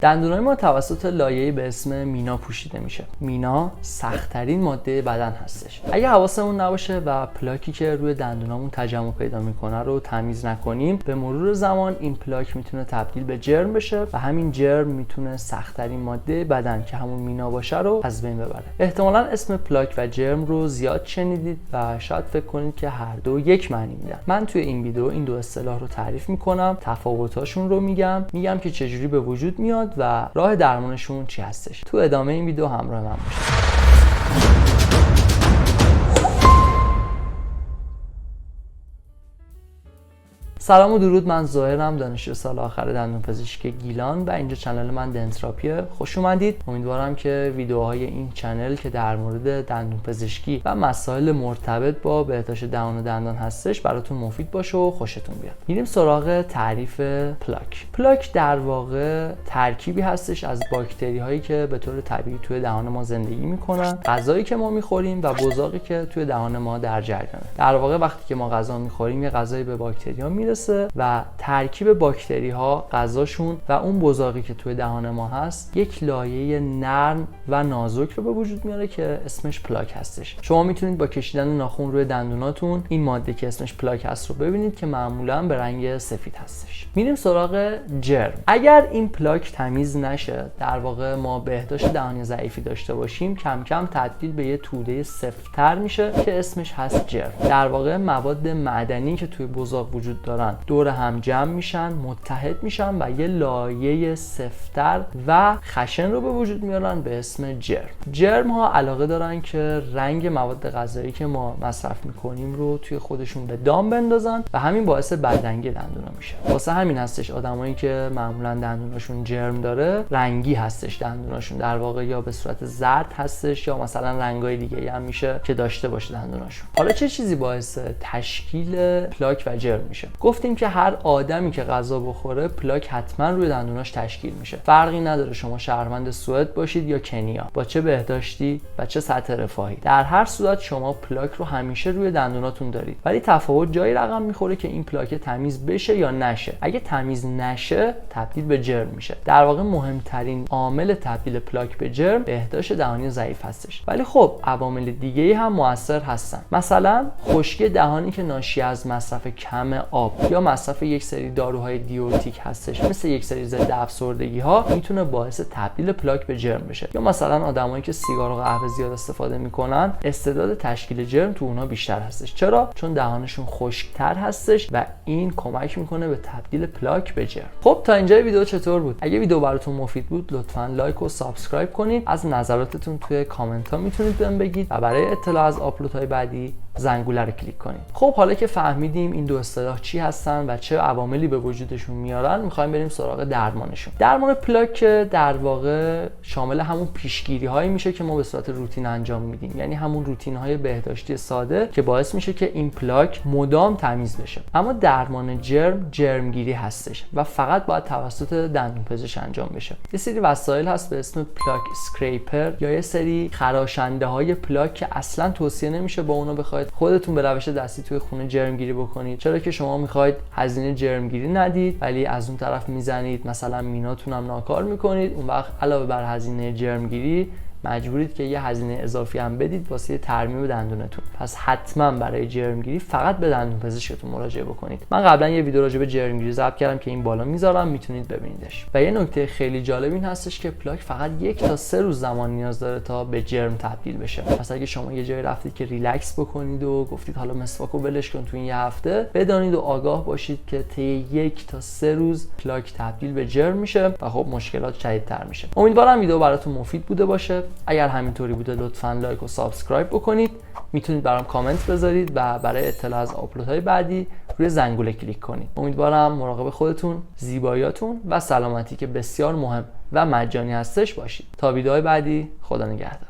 دندونای ما توسط لایه‌ای به اسم مینا پوشیده میشه. مینا سخت‌ترین ماده بدن هستش. اگه حواسمون نباشه و پلاکی که روی دندونامون تجمع پیدا میکنه رو تمیز نکنیم، به مرور زمان این پلاک میتونه تبدیل به جرم بشه و همین جرم میتونه سخت‌ترین ماده بدن که همون مینا باشه رو از بین ببره. احتمالاً اسم پلاک و جرم رو زیاد شنیدید و شاید فکر کنید که هر دو یک معنی میدن. من توی این ویدیو این دو اصطلاح رو تعریف میکنم، تفاوتاشون رو میگم که چجوری به وجود میاد و راه درمانشون چی هستش. تو ادامه این ویدیو همراه من باشید. سلام و درود، من ظاهرم، دانشجو سال آخر دندونپزشکی گیلان و اینجا چنل من دنتراپیه. خوش اومدید. امیدوارم که ویدیوهای این چنل که در مورد دندونپزشکی و مسائل مرتبط با بهداشت دهان و دندان هستش براتون مفید باشه و خوشتون بیاد. میریم سراغ تعریف پلاک. پلاک در واقع ترکیبی هستش از باکتری هایی که به طور طبیعی توی دهان ما زندگی میکنن، غذایی که ما میخوریم و بزاقی که توی دهان ما در جریانه. در واقع وقتی که ما غذا میخوریم یه غذایی به باکتری ها میرسه و ترکیب باکتری ها، غذاشون و اون بزاقی که توی دهان ما هست یک لایه نرم و نازک رو به وجود میاره که اسمش پلاک هستش. شما میتونید با کشیدن ناخن روی دندوناتون این ماده که اسمش پلاک هست رو ببینید که معمولا به رنگ سفید هستش. میریم سراغ جرم. اگر این پلاک تمیز نشه، در واقع ما بهداشت دهانی ضعیفی داشته باشیم، کم کم تبدیل به یه توده سفت‌تر میشه که اسمش هست جرم. در واقع مواد معدنی که توی بزاق وجود دارن دور هم جمع میشن، متحد میشن و یه لایه سفت‌تر و خشن رو به وجود میارن به اسم جرم. جرم ها علاقه دارن که رنگ مواد غذایی که ما مصرف میکنیم رو توی خودشون به دام بندازن و همین باعث بدرنگی دندونا میشه. واسه همین هستش آدمایی که معمولا دندوناشون جرم داره رنگی هستش دندوناشون، در واقع یا به صورت زرد هستش یا مثلا رنگای دیگه هم میشه که داشته باشه دندوناشون. حالا چه چیزی باعث تشکیل پلاک و جرم میشه؟ گفتیم که هر آدمی که غذا بخوره پلاک حتما روی دندوناش تشکیل میشه. فرقی نداره شما شهروند سوئد باشید یا کنیا، با چه بهداشتی و چه سطح رفاهی، در هر صورت شما پلاک رو همیشه روی دندوناتون دارید. ولی تفاوت جایی رقم میخوره که این پلاک تمیز بشه یا نشه. اگه تمیز نشه تبدیل به جرم میشه. در واقع مهمترین عامل تبدیل پلاک به جرم بهداشت دهانی ضعیف هستش. ولی خب عوامل دیگه‌ای هم موثر هستن. مثلا خشکی دهانی که ناشی از مصرف کم آب یا مصرف یک سری داروهای دیورتیک هستش، مثل یک سری ضد افسردگی ها، میتونه باعث تبدیل پلاک به جرم بشه. یا مثلا آدمایی که سیگار و قهوه زیاد استفاده میکنن، استعداد تشکیل جرم تو اونها بیشتر هستش. چرا؟ چون دهانشون خشک‌تر هستش و این کمک میکنه به تبدیل پلاک به جرم. خب تا اینجای ویدیو چطور بود؟ اگه ویدیو براتون مفید بود لطفاً لایک و سابسکرایب کنید. از نظراتتون توی کامنت ها میتونید بهم بگید و برای اطلاع از آپلودهای بعدی زنگوله رو کلیک کنید. خب حالا که فهمیدیم این دو اصطلاح چی هستن و چه عواملی به وجودشون میارن، میخوایم بریم سراغ درمانشون. درمان پلاک در واقع شامل همون پیشگیری هایی میشه که ما به صورت روتین انجام میدیم، یعنی همون روتین های بهداشتی ساده که باعث میشه که این پلاک مدام تمیز بشه. اما درمان جرمگیری هستش و فقط باید توسط دندونپزشک انجام بشه. یه سری وسایل هست به اسم پلاک اسکریپر یا یه سری خراشنده های پلاک که اصلا توصیه نمیشه با اونا بخواید خودتون به روش دستی توی خونه جرمگیری بکنید، چرا که شما میخواید هزینه جرمگیری ندید ولی از اون طرف میزنید مثلا میناتون هم ناکار میکنید. اون وقت علاوه بر هزینه جرمگیری مجبورید که یه هزینه اضافی هم بدید واسه ترمیم دندونتون. پس حتما برای جرمگیری فقط به دندونپزشکتون مراجعه بکنید. من قبلا یه ویدیو راجع به جرمگیری ضبط کردم که این بالا میذارم، میتونید ببینیدش. و یه نکته خیلی جالب این هستش که پلاک فقط 1 تا 3 روز زمان نیاز داره تا به جرم تبدیل بشه. پس اگه شما یه جایی رفتید که ریلکس بکنید و گفتید حالا مسواکو ولش کن تو این یه هفته، بدانید و آگاه باشید که طی 1 تا 3 روز پلاک تبدیل به جرم میشه و خب مشکلات شدیدتر میشه. امیدوارم ویدیو براتون مفید بوده باشه. اگر همینطوری بوده لطفاً لایک و سابسکرایب بکنید. میتونید برام کامنت بذارید و برای اطلاع از آپلودهای بعدی روی زنگوله کلیک کنید. امیدوارم مراقب خودتون، زیباییاتون و سلامتی که بسیار مهم و مجانی هستش باشید. تا ویدیوهای بعدی، خدا نگهدار.